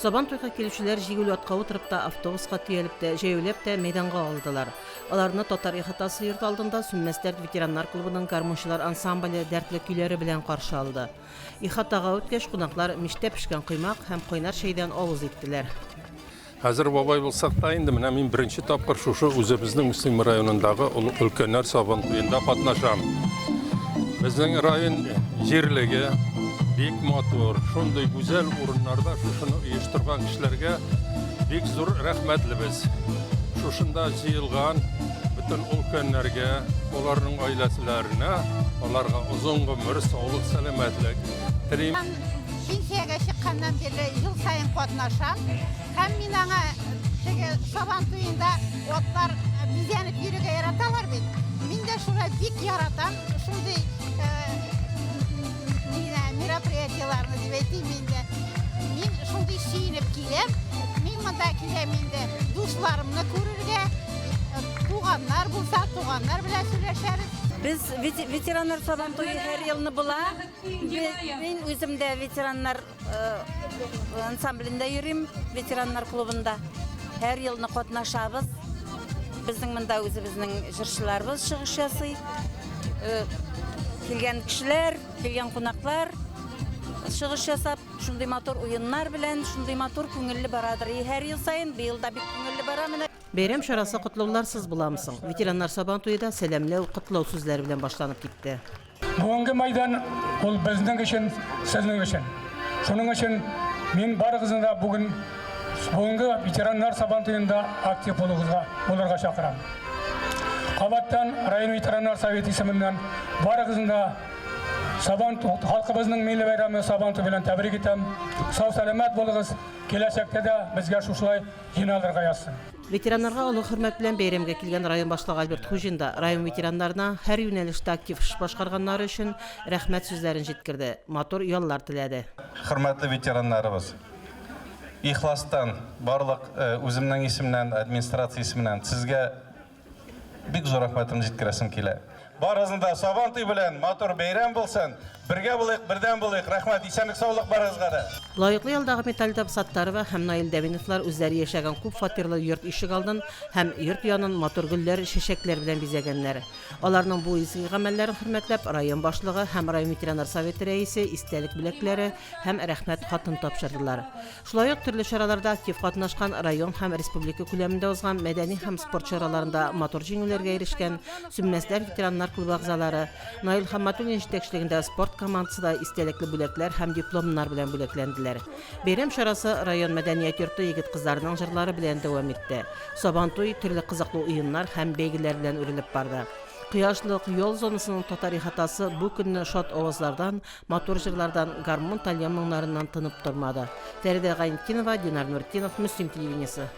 Сабан тойга келушилер жигүл атка утырып та автобуска түйелип те, жейлеп те мейданга алдылар. Аларны Татар ихатасы йорт алдында Сүммәсләр ветераннар клубының гармончылар ансамбле дәртле көйләре белән каршы алды. Ихатага үткәч кунаклар миштә пешкән коймак һәм койнар шәйдән авыз иттеләр. Хәзер бабай булсак та инде менә мин беренче тапкыр шушы үзебезнең Мөслим районындагы өлкәннәр сабан туенда катнашам. Безнең район җирлеге бик матур, шундый гүзәл урыннарда шушыны оештырган кешеләргә бик зур рәхмәтлебез. Шушында җыелган бөтен өлкәннәргә, аларның гаиләләренә, аларга озын гомер, саулык, сәламәтлек телим. Пенсияга чыккандан бери жыл сайын катнашам. Һәм мин аңа теге сабан туенда отлар бизәнеп йөрергә яраталар бит. Мин дә шуны бик яратам. Шундый мероприятияларны дип әйтим инде. Мин шундый сөйнеп киләм. Мин монда киләм инде дусларымны күрергә. Туганнар булса, туганнар белән сөйләшәбез. Biz ветеранlar сабан туйы һәр елны була. Мин үзем дә ветераннар ансамблендә йөрим, ветераннар клубында. Һәр елны катнашабыз. Безнең монда үзебезнең җырчыларыбыз чыгыш ясый. Килгән кешеләр, килгән кунаклар чыгыш ясап, шундый матур уеннар белән, шундый матур күңелле барадыр. Һәр ел сайын, быел да бик күңелле бара менә. Бәйрәм чарасы котлауларсыз буламысың. Ветераннар сабан туйда сәламләү, котлау сүзләре белән башланып китте. Бүгенге майдан ул безнең өчен, сезнең өчен. Шуның өчен мин барыгызны бүген бүгенге ветераннар сабан туенда актив булырга чакырам. Кабаттан район ветераннар советы исеменнән барыгызны сабан халкыбызның милли байрамы сабан туй белән тәбрик итәм. Сау сәламәт булыгыз. Киләчәктә дә безгә шушылай җыйналырга язсын. Ветераннарга олы хөрмәт белән бәйрәмгә килгән район башлыгы Альберт Хужин да район ветераннарына һәр юнәлештә актив эш башкарганнары өчен рәхмәт сүзләрен җиткерде. Матур яллар теләде. Хөрмәтле ветераннарыбыз, ихластан барлык үземнең исемнән, администрация исеменнән сезгә бик зур рәхмәтемне җиткерәсем килә. Барыгызда сабан туй белән матур бәйрәм булсын. Бергә булыйк, бердәм булыйк. Рәхмәт, исәнлек, саулык барыгызга да. Лаеклы ялдагы металл Саттарова һәм Наил Дәвиновлар үзләре яшәгән күп фатирлы йорт ишек алдын һәм йорт янын матур гөлләр, чәчәкләр белән бизәгәннәр. Аларның бу изге гамәлләрен хөрмәтләп район башлыгы һәм район ветераннар советы рәисе истәлек бүләкләре һәм рәхмәт хатын тапшырдылар. Шулай ук төрле чараларда актив катнашкан район һәм республика күләмендә узган мәдәни һәм спорт чараларында матур җиңүләргә ирешкән Сүммәсләр ветераннар клубы әгъзалары Наил Хамматуллин җитәкчелегендә спорт командасында истәлекле бүләкләр һәм дипломнар белән бүләкләнделәр. Бәйрәм чарасы район мәдәният йорты егет кызларының җырлары белән дәвам итте. Сабан туй төрле кызыклы уеннар һәм бәйгеләр белән үрелеп барды. Кояшлык йол зонасының татар ихатасы бу көнне шат авазлардан, матур җырлардан, гармон тальян моңнарыннан тынып тормады. Фәридә Гайнетдинова, Динар Нуртдинов, Мөслим телевидениесе.